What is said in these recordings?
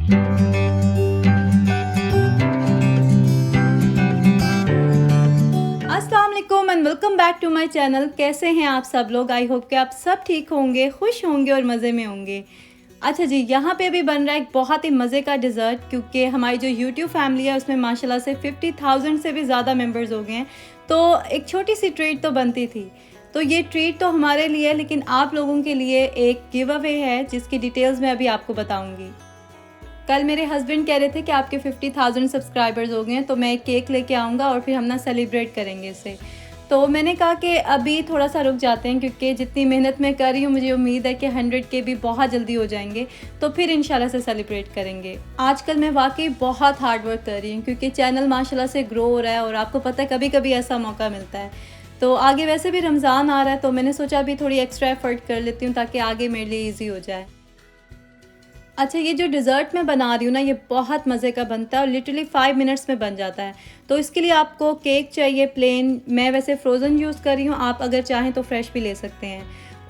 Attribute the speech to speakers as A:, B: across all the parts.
A: अस्सलाम वालेकुम and welcome back to my channel. कैसे हैं आप सब लोग? आई होप कि आप सब ठीक होंगे, खुश होंगे और मज़े में होंगे। अच्छा जी, यहाँ पे अभी बन रहा है एक बहुत ही मज़े का डिज़र्ट, क्योंकि हमारी जो यूट्यूब फैमिली है उसमें माशाल्लाह से 50,000 से भी ज़्यादा मेंबर्स हो गए हैं। तो एक छोटी सी ट्रीट तो बनती थी। तो ये ट्रीट तो हमारे लिए है, लेकिन आप लोगों के लिए एक गिव अवे है जिसकी डिटेल्स मैं अभी आपको बताऊँगी। कल मेरे हस्बैंड कह रहे थे कि आपके 50,000 सब्सक्राइबर्स हो गए हैं, तो मैं एक केक लेके आऊँगा और फिर हम ना सेलिब्रेट करेंगे इसे। तो मैंने कहा कि अभी थोड़ा-सा रुक जाते हैं, क्योंकि जितनी मेहनत मैं कर रही हूँ मुझे उम्मीद है कि 100 के भी बहुत जल्दी हो जाएँगे, तो फिर इंशाल्लाह से सेलिब्रेट करेंगे। आजकल मैं वाक़ई बहुत हार्ड वर्क कर रही हूँ, क्योंकि चैनल माशाल्लाह से ग्रो हो रहा है और आपको पता है कभी-कभी ऐसा मौका मिलता है। तो आगे वैसे भी रमज़ान आ रहा है, तो मैंने सोचा अभी थोड़ी एक्स्ट्रा एफ़र्ट कर लेती हूँ ताकि आगे मेरे लिए ईज़ी हो जाए। अच्छा, ये जो डिज़र्ट मैं बना रही हूँ ना, ये बहुत मज़े का बनता है और लिटरली 5 मिनट्स में बन जाता है। तो इसके लिए आपको केक चाहिए प्लेन, मैं वैसे फ्रोज़न यूज़ कर रही हूँ, आप अगर चाहें तो फ्रेश भी ले सकते हैं।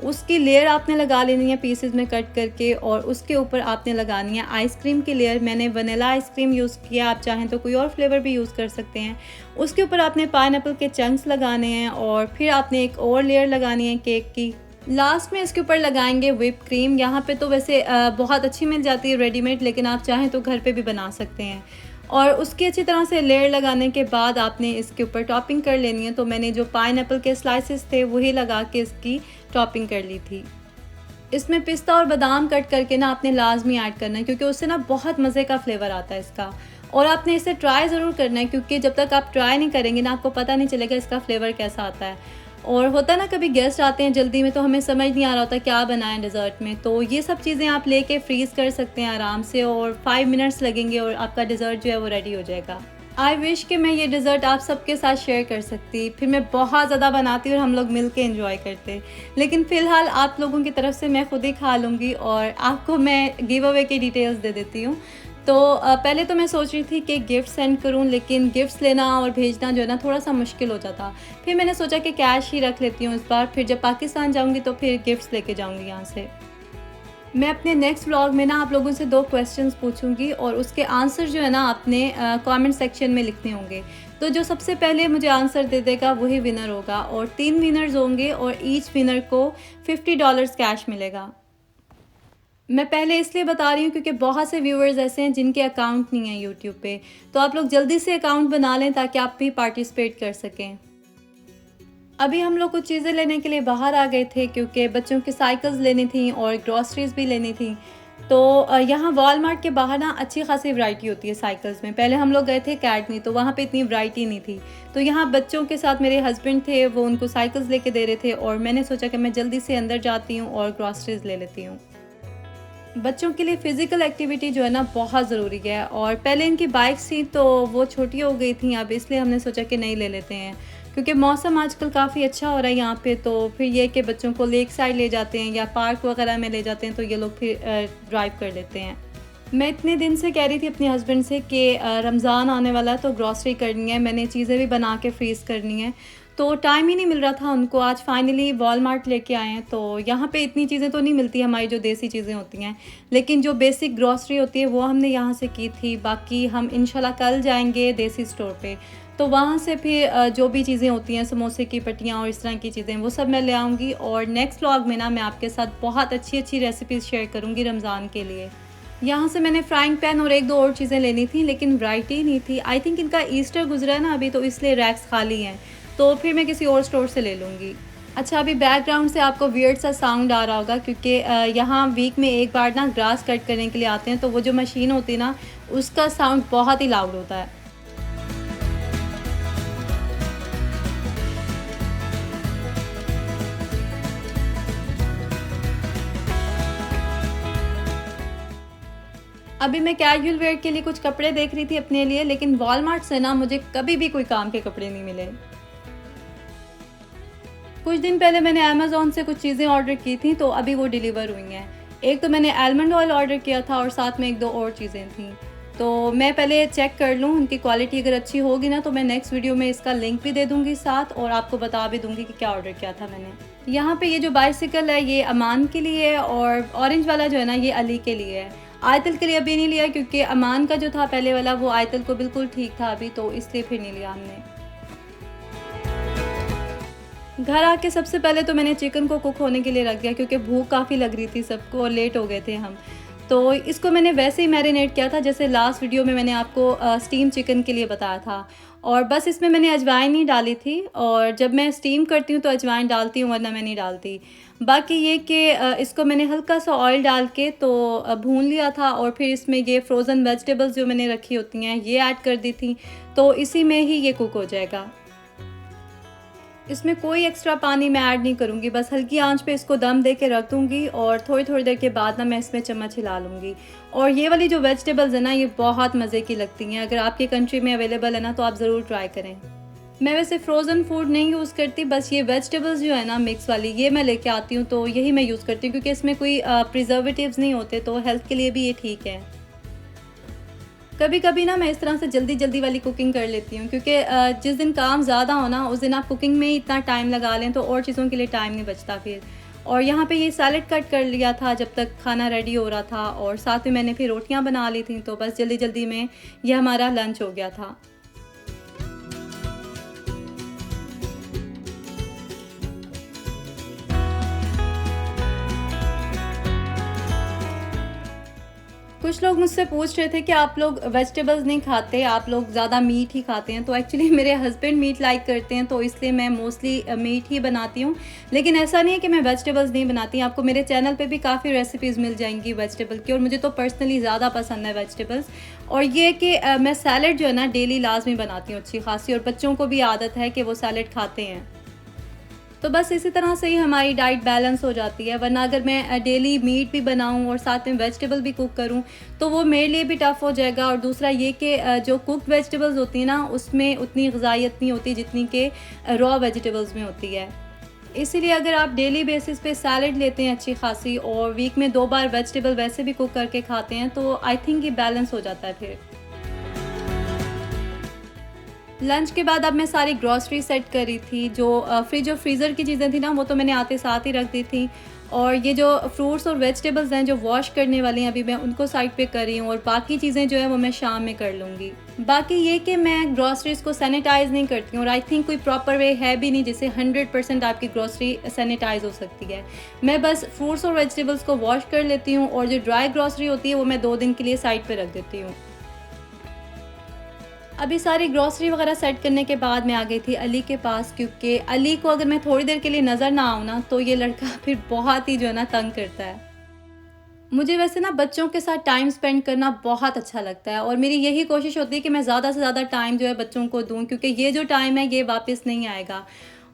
A: उसकी लेयर आपने लगा लेनी है पीसेस में कट करके, और उसके ऊपर आपने लगानी है आइसक्रीम की लेयर। मैंने वनीला आइसक्रीम यूज़ किया, आप चाहें तो कोई और फ्लेवर भी यूज़ कर सकते हैं। उसके ऊपर आपने पाइनएप्पल के चंक्स लगाने हैं और फिर आपने एक और लेयर लगानी है केक की। लास्ट में इसके ऊपर लगाएंगे व्हिप क्रीम। यहाँ पे तो वैसे बहुत अच्छी मिल जाती है रेडीमेड, लेकिन आप चाहें तो घर पे भी बना सकते हैं। और उसकी अच्छी तरह से लेयर लगाने के बाद आपने इसके ऊपर टॉपिंग कर लेनी है। तो मैंने जो पाइनएप्पल के स्लाइसेस थे वही लगा के इसकी टॉपिंग कर ली थी। इसमें पिस्ता और बादाम कट करके ना आपने लाजमी ऐड करना है, क्योंकि उससे ना बहुत मज़े का फ्लेवर आता है इसका। और आपने इसे ट्राई ज़रूर करना है, क्योंकि जब तक आप ट्राई नहीं करेंगे ना आपको पता नहीं चलेगा इसका फ्लेवर कैसा आता है। और होता है ना, कभी गेस्ट आते हैं जल्दी में, तो हमें समझ नहीं आ रहा होता क्या बनाएं डिज़र्ट में। तो ये सब चीज़ें आप लेके फ्रीज़ कर सकते हैं आराम से, और 5 मिनट्स लगेंगे और आपका डिज़र्ट जो है वो रेडी हो जाएगा। आई विश कि मैं ये डिज़र्ट आप सबके साथ शेयर कर सकती, फिर मैं बहुत ज़्यादा बनाती और हम लोग मिल के एंजॉय करते। लेकिन फ़िलहाल आप लोगों की तरफ से मैं खुद ही खा लूँगी, और आपको मैं गिव अवे की डिटेल्स दे देती हूँ। तो पहले तो मैं सोच रही थी कि गिफ्ट सेंड करूं, लेकिन गिफ्ट्स लेना और भेजना जो है ना थोड़ा-सा मुश्किल हो जाता। फिर मैंने सोचा कि कैश ही रख लेती हूँ इस बार, फिर जब पाकिस्तान जाऊँगी तो फिर गिफ्ट्स लेके जाऊँगी यहाँ से। मैं अपने नेक्स्ट व्लॉग में ना आप लोगों से 2 क्वेश्चंस पूछूंगी, और उसके आंसर जो है ना आपने कमेंट सेक्शन में लिखने होंगे। तो जो सबसे पहले मुझे आंसर दे देगा वही विनर होगा, और 3 विनर्स होंगे और ईच विनर को $50 कैश मिलेगा। मैं पहले इसलिए बता रही हूँ क्योंकि बहुत से व्यूअर्स ऐसे हैं जिनके अकाउंट नहीं है यूट्यूब पे। तो आप लोग जल्दी से अकाउंट बना लें ताकि आप भी पार्टिसिपेट कर सकें। अभी हम लोग कुछ चीज़ें लेने के लिए बाहर आ गए थे, क्योंकि बच्चों की साइकिल्स लेनी थी और ग्रॉसरीज भी लेनी थी। तो यहाँ वॉलमार्ट के बाहर ना अच्छी खासी वैरायटी होती है साइकिल्स में। पहले हम लोग गए थे अकेडमी, तो वहाँ पे इतनी वैरायटी नहीं थी। तो यहाँ बच्चों के साथ मेरे हस्बैंड थे, वो उनको साइकिल्स लेके दे रहे थे, और मैंने सोचा कि मैं जल्दी से अंदर जाती हूँ और ग्रॉसरीज ले लेती हूँ। बच्चों के लिए फ़िज़िकल एक्टिविटी जो है ना बहुत ज़रूरी है, और पहले इनकी बाइक्स थी तो वो छोटी हो गई थी अब, इसलिए हमने सोचा कि नहीं ले लेते हैं, क्योंकि मौसम आजकल काफ़ी अच्छा हो रहा है यहाँ पे। तो फिर ये कि बच्चों को लेक साइड ले जाते हैं या पार्क वगैरह में ले जाते हैं, तो ये लोग फिर ड्राइव कर लेते हैं। मैं इतने दिन से कह रही थी अपने हस्बैंड से कि रमज़ान आने वाला है तो ग्रॉसरी करनी है, मैंने चीज़ें भी बना के फ्रीज़ करनी है। तो टाइम ही नहीं मिल रहा था उनको। आज फाइनली वॉलमार्ट लेके आए हैं। तो यहाँ पे इतनी चीज़ें तो नहीं मिलती हमारी जो देसी चीज़ें होती हैं, लेकिन जो बेसिक ग्रॉसरी होती है वो हमने यहाँ से की थी। बाकी हम इंशाल्लाह कल जाएंगे देसी स्टोर पे, तो वहाँ से फिर जो भी चीज़ें होती हैं, समोसे की पट्टियाँ और इस तरह की चीज़ें, वो सब मैं ले आऊँगी। और नेक्स्ट व्लॉग में ना मैं आपके साथ बहुत अच्छी अच्छी रेसिपीज़ शेयर करूँगी रमज़ान के लिए। यहाँ से मैंने फ्राइंग पैन और 1-2 और चीज़ें लेनी थी, लेकिन वैरायटी नहीं थी। आई थिंक इनका ईस्टर गुजरा है ना अभी, तो इसलिए रैक्स खाली हैं, तो फिर मैं किसी और स्टोर से ले लूँगी। अच्छा, अभी बैकग्राउंड से आपको वियर्ड सा साउंड आ रहा होगा, क्योंकि यहाँ वीक में एक बार ना ग्रास कट करने के लिए आते हैं, तो वो जो मशीन होती है ना उसका साउंड बहुत ही लाउड होता है। अभी मैं कैजुअल वेयर के लिए कुछ कपड़े देख रही थी अपने लिए, लेकिन वॉलमार्ट से ना मुझे कभी भी कोई काम के कपड़े नहीं मिले। कुछ दिन पहले मैंने अमेज़न से कुछ चीज़ें ऑर्डर की थी, तो अभी वो डिलीवर हुई हैं। एक तो मैंने आलमंड ऑयल ऑर्डर किया था और साथ में 1-2 और चीज़ें थी। तो मैं पहले चेक कर लूँ उनकी क्वालिटी, अगर अच्छी होगी ना तो मैं नेक्स्ट वीडियो में इसका लिंक भी दे दूँगी साथ, और आपको बता भी दूँगी कि क्या ऑर्डर किया था मैंने। यहाँ पे ये जो बाइसिकल है ये अमान के लिए है, और ऑरेंज वाला जो है ना ये अली के लिए है। आयतल के लिए अभी नहीं लिया क्योंकि अमान का जो था पहले वाला वो आयतल को बिल्कुल ठीक था अभी, तो इसलिए फिर नहीं लिया हमने। घर आके सबसे पहले तो मैंने चिकन को कुक होने के लिए रख दिया क्योंकि भूख काफ़ी लग रही थी सबको और लेट हो गए थे हम। तो इसको मैंने वैसे ही मैरिनेट किया था जैसे लास्ट वीडियो में मैंने आपको स्टीम चिकन के लिए बताया था। और बस इसमें मैंने अजवाइन नहीं डाली थी, और जब मैं स्टीम करती हूँ तो अजवाइन डालती हूँ, वरना मैं नहीं डालती। बाकी ये कि इसको मैंने हल्का सा ऑयल डाल के तो भून लिया था, और फिर इसमें ये फ्रोज़न वेजिटेबल्स जो मैंने रखी होती हैं ये ऐड कर दी थी, तो इसी में ही ये कुक हो जाएगा। इसमें कोई एक्स्ट्रा पानी मैं ऐड नहीं करूँगी, बस हल्की आंच पे इसको दम दे के रख दूँगी और थोड़ी थोड़ी देर के बाद ना मैं इसमें चम्मच हिला लूँगी। और ये वाली जो वेजिटेबल्स है ना ये बहुत मज़े की लगती हैं, अगर आपके कंट्री में अवेलेबल है ना तो आप ज़रूर ट्राई करें। मैं वैसे फ्रोज़न फूड नहीं यूज़ करती, बस ये वेजिटेबल्स जो है ना मिक्स वाली ये मैं लेके आती हूँ, तो यही मैं यूज़ करती हूँ क्योंकि इसमें कोई प्रिजर्वेटिव्स नहीं होते, तो हेल्थ के लिए भी ये ठीक है। कभी कभी ना मैं इस तरह से जल्दी जल्दी वाली कुकिंग कर लेती हूँ क्योंकि जिस दिन काम ज़्यादा हो ना उस दिन आप कुकिंग में ही इतना टाइम लगा लें तो और चीज़ों के लिए टाइम नहीं बचता फिर। और यहाँ पे ये सैलेड कट कर लिया था जब तक खाना रेडी हो रहा था, और साथ में मैंने फिर रोटियाँ बना ली थी, तो बस जल्दी जल्दी में ये हमारा लंच हो गया था। कुछ लोग मुझसे पूछ रहे थे कि आप लोग वेजिटेबल्स नहीं खाते, आप लोग ज़्यादा मीट ही खाते हैं। तो एक्चुअली मेरे हस्बैंड मीट लाइक करते हैं, तो इसलिए मैं मोस्टली मीट ही बनाती हूँ। लेकिन ऐसा नहीं है कि मैं वेजिटेबल्स नहीं बनाती, आपको मेरे चैनल पे भी काफ़ी रेसिपीज़ मिल जाएंगी वेजिटेबल की, और मुझे तो पर्सनली ज़्यादा पसंद है वेजिटेबल्स। और ये कि मैं सैलड जो है ना डेली लाजमी बनाती हूँ अच्छी खासी, और बच्चों को भी आदत है कि वो सैलड खाते हैं। तो बस इसी तरह से ही हमारी डाइट बैलेंस हो जाती है, वरना अगर मैं डेली मीट भी बनाऊं और साथ में वेजिटेबल भी कुक करूं तो वो मेरे लिए भी टफ़ हो जाएगा। और दूसरा ये कि जो कुक्ड वेजिटेबल्स होती हैं ना उसमें उतनी ग़िज़ाइयत नहीं होती जितनी कि रॉ वेजिटेबल्स में होती है। इसीलिए अगर आप डेली बेसिस पे सैलड लेते हैं अच्छी खासी और वीक में 2 बार वेजिटेबल वैसे भी कुक करके खाते हैं तो आई थिंक ये बैलेंस हो जाता है फिर। लंच के बाद अब मैं सारी ग्रॉसरी सेट कर रही थी, जो फ्रिज और फ्रीज़र की चीज़ें थी ना वो तो मैंने आते साथ ही रख दी थी, और ये जो फ्रूट्स और वेजिटेबल्स हैं जो वॉश करने वाली हैं अभी मैं उनको साइड पे कर रही हूँ, और बाकी चीज़ें जो है वो मैं शाम में कर लूँगी। बाकी ये कि मैं ग्रॉसरीज़ को सैनिटाइज़ नहीं करती हूँ, और आई थिंक कोई प्रॉपर वे है भी नहीं जिससे 100% आपकी ग्रॉसरी सैनिटाइज़ हो सकती है। मैं बस फ्रूट्स और वेजिटेबल्स को वॉश कर लेती हूँ, और जो ड्राई ग्रॉसरी होती है वो मैं 2 दिन के लिए साइड पर रख देती हूँ। अभी सारी ग्रॉसरी वगैरह सेट करने के बाद मैं आ गई थी अली के पास, क्योंकि अली को अगर मैं थोड़ी देर के लिए नज़र ना आऊँ ना तो ये लड़का फिर बहुत ही जो है ना तंग करता है। मुझे वैसे ना बच्चों के साथ टाइम स्पेंड करना बहुत अच्छा लगता है, और मेरी यही कोशिश होती है कि मैं ज़्यादा से ज़्यादा टाइम जो है बच्चों को दूँ, क्योंकि ये जो टाइम है ये वापस नहीं आएगा।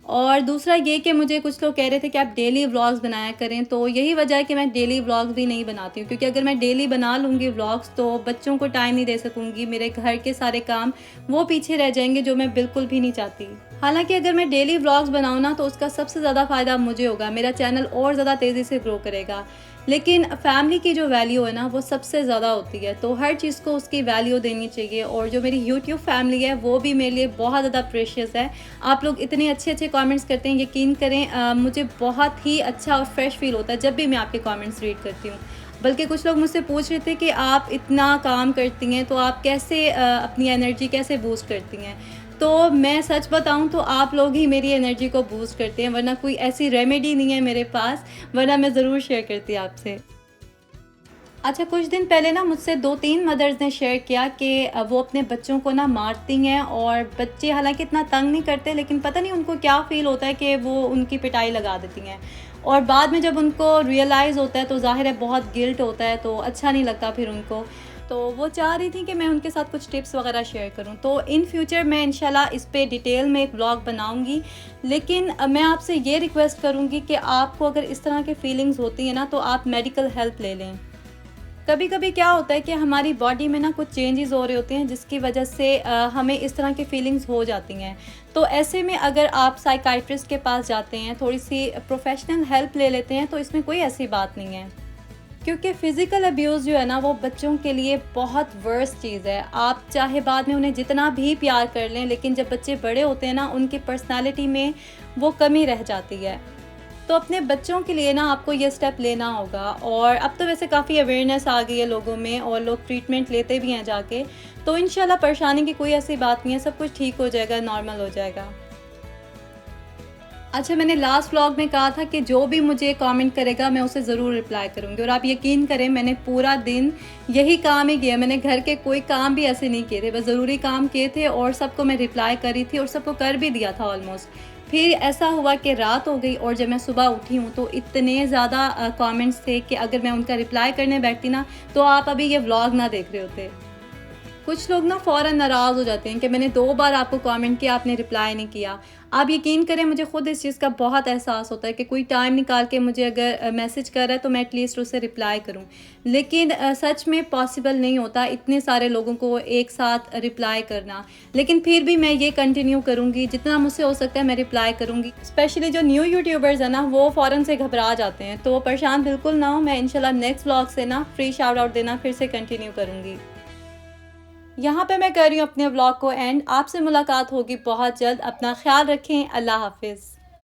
A: और दूसरा ये कि मुझे कुछ लोग कह रहे थे कि आप डेली व्लॉग्स बनाया करें, तो यही वजह है कि मैं डेली व्लॉग्स भी नहीं बनाती हूँ, क्योंकि अगर मैं डेली बना लूँगी व्लॉग्स तो बच्चों को टाइम नहीं दे सकूँगी, मेरे घर के सारे काम वो पीछे रह जाएंगे जो मैं बिल्कुल भी नहीं चाहती। हालांकि अगर मैं डेली व्लॉग्स बनाऊँ ना तो उसका सबसे ज़्यादा फ़ायदा मुझे होगा, मेरा चैनल और ज़्यादा तेज़ी से ग्रो करेगा। लेकिन फैमिली की जो वैल्यू है ना वो सबसे ज़्यादा होती है, तो हर चीज़ को उसकी वैल्यू देनी चाहिए। और जो मेरी यूट्यूब फैमिली है वो भी मेरे लिए बहुत ज़्यादा प्रेशियस है। आप लोग इतने अच्छे अच्छे कमेंट्स करते हैं, यकीन करें मुझे बहुत ही अच्छा और फ्रेश फील होता है जब भी मैं आपके कमेंट्स रीड करती हूँ। बल्कि कुछ लोग मुझसे पूछ रहे थे कि आप इतना काम करती हैं तो आप कैसे अपनी एनर्जी कैसे बूस्ट करती हैं। तो मैं सच बताऊं तो आप लोग ही मेरी एनर्जी को बूस्ट करते हैं, वरना कोई ऐसी रेमेडी नहीं है मेरे पास, वरना मैं ज़रूर शेयर करती आपसे। अच्छा, कुछ दिन पहले ना मुझसे 2-3 मदर्स ने शेयर किया कि वो अपने बच्चों को ना मारती हैं, और बच्चे हालांकि इतना तंग नहीं करते लेकिन पता नहीं उनको क्या फ़ील होता है कि वो उनकी पिटाई लगा देती हैं, और बाद में जब उनको रियलाइज़ होता है तो ज़ाहिर है बहुत गिल्ट होता है, तो अच्छा नहीं लगता फिर उनको। तो वो चाह रही थी कि मैं उनके साथ कुछ टिप्स वगैरह शेयर करूं, तो इन फ्यूचर मैं इंशाल्लाह इस पे डिटेल में एक व्लॉग बनाऊंगी। लेकिन मैं आपसे ये रिक्वेस्ट करूंगी कि आपको अगर इस तरह की फीलिंग्स होती हैं ना तो आप मेडिकल हेल्प ले लें। कभी कभी क्या होता है कि हमारी बॉडी में ना कुछ चेंजेस हो रहे होते हैं जिसकी वजह से हमें इस तरह की फीलिंग्स हो जाती हैं। तो ऐसे में अगर आप साइकाइट्रिस्ट के पास जाते हैं, थोड़ी सी प्रोफेशनल हेल्प ले लेते हैं, तो इसमें कोई ऐसी बात नहीं है। क्योंकि फ़िज़िकल अब्यूज़ जो है ना वो बच्चों के लिए बहुत वर्स्ट चीज़ है। आप चाहे बाद में उन्हें जितना भी प्यार कर लें, लेकिन जब बच्चे बड़े होते हैं ना उनकी पर्सनालिटी में वो कमी रह जाती है। तो अपने बच्चों के लिए ना आपको ये स्टेप लेना होगा। और अब तो वैसे काफ़ी अवेयरनेस आ गई है लोगों में और लोग ट्रीटमेंट लेते भी हैं जाके, तो इंशाल्लाह परेशानी की कोई ऐसी बात नहीं है, सब कुछ ठीक हो जाएगा, नॉर्मल हो जाएगा। अच्छा, मैंने लास्ट व्लॉग में कहा था कि जो भी मुझे कमेंट करेगा मैं उसे ज़रूर रिप्लाई करूँगी, और आप यकीन करें मैंने पूरा दिन यही काम ही किया। मैंने घर के कोई काम भी ऐसे नहीं किए थे, बस ज़रूरी काम किए थे और सबको मैं रिप्लाई करी थी और सबको कर भी दिया था ऑलमोस्ट। फिर ऐसा हुआ कि रात हो गई और जब मैं सुबह उठी हूँ तो इतने ज़्यादा कमेंट्स थे कि अगर मैं उनका रिप्लाई करने बैठती ना तो आप अभी ये व्लॉग ना देख रहे होते। कुछ लोग ना फ़ौरन नाराज़ हो जाते हैं कि मैंने 2 बार आपको कमेंट किया, आपने रिप्लाई नहीं किया। आप यकीन करें मुझे खुद इस चीज़ का बहुत एहसास होता है कि कोई टाइम निकाल के मुझे अगर मैसेज कर रहा है तो मैं एटलीस्ट उसे रिप्लाई करूँ। लेकिन सच में पॉसिबल नहीं होता इतने सारे लोगों को एक साथ रिप्लाई करना। लेकिन फिर भी मैं ये कंटिन्यू करूँगी, जितना मुझसे हो सकता है मैं रिप्लाई करूँगी। स्पेशली जो न्यू यूट्यूबर्स हैं ना, वो फ़ौरन से घबरा जाते हैं, तो परेशान बिल्कुल ना हो। मैं इंशाल्लाह नेक्स्ट व्लॉग से ना फ्री शाउट आउट देना फिर से कंटिन्यू करूँगी। यहाँ पे मैं कर रही हूँ अपने व्लॉग को एंड। आपसे मुलाकात होगी बहुत जल्द। अपना ख्याल रखें। अल्लाह हाफ़िज़।